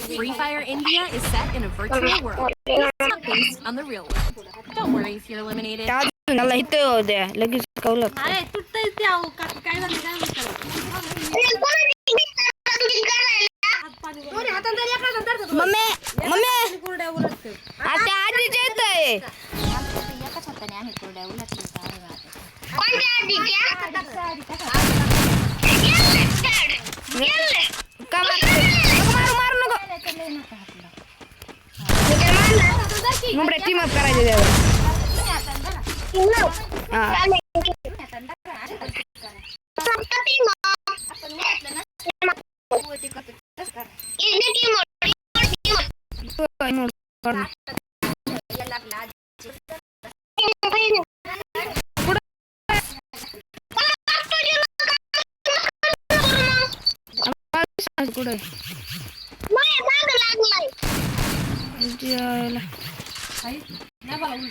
Free Fire India is set in a virtual world. It's not based on the real world. Don't worry if you're eliminated. मला इथे येऊ द्या लगेच कवलं mummy mummy आता आधीच येतंय एकाच हाताने आम्ही कोरड्या उलटली का मारू मारू नको मुंबई टीम अप करायचे त्यावर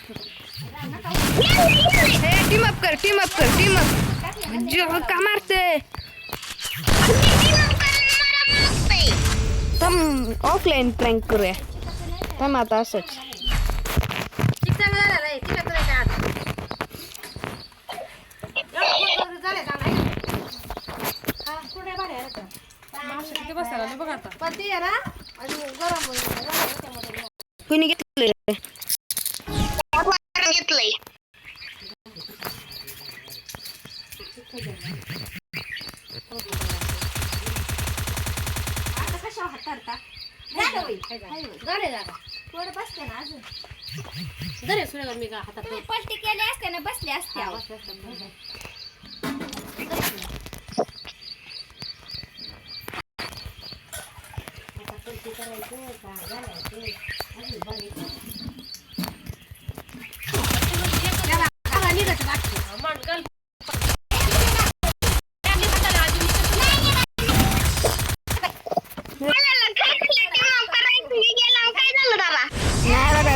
कुठे टीम अप कर टीम अप जो का मारते हम ऑफलाईन प्रँक करूया थांब आता असंच कुणी घेतलं पलटी केले असते ना बसले असते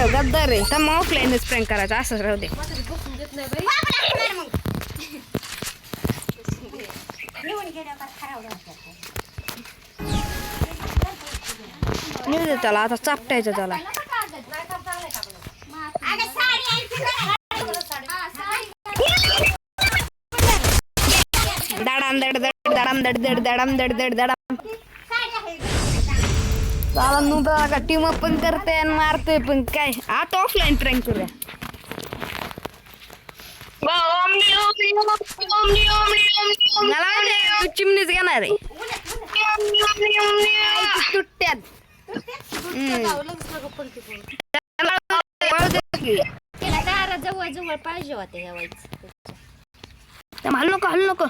गद्दार रे तर मग ऑफलाईनच प्रँक करायचं असंच राहू दे नेऊ दे त्याला आता चापटायचं त्याला दडाम दड दड दडाम दड दड दडाम दड दड दडाम चाला नु बघा टीम अप पण करते आणि मारते पण काय आता ऑफलाईन प्रँक करूया मला तू चिमणीच घेणार आहे सुट्ट्यात जवळ जवळ पाहिजे होते हल्लो नको हल्लो नको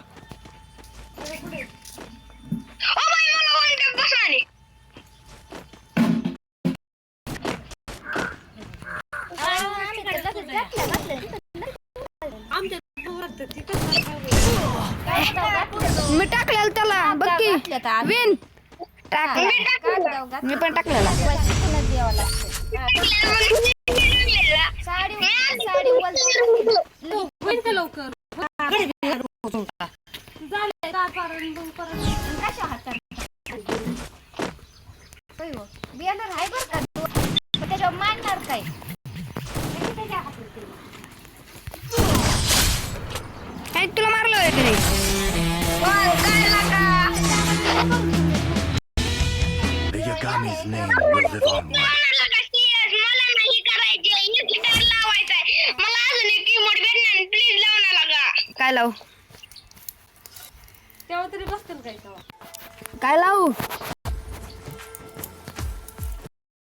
मी टाकलेलं त्याला बघ की विन मी पण टाकलेला बियाणार आहे बरं का त्याच्यावर मानणार काय तुला मारलं होय तरी The Yagami's name will live on. काय लावू काय लावू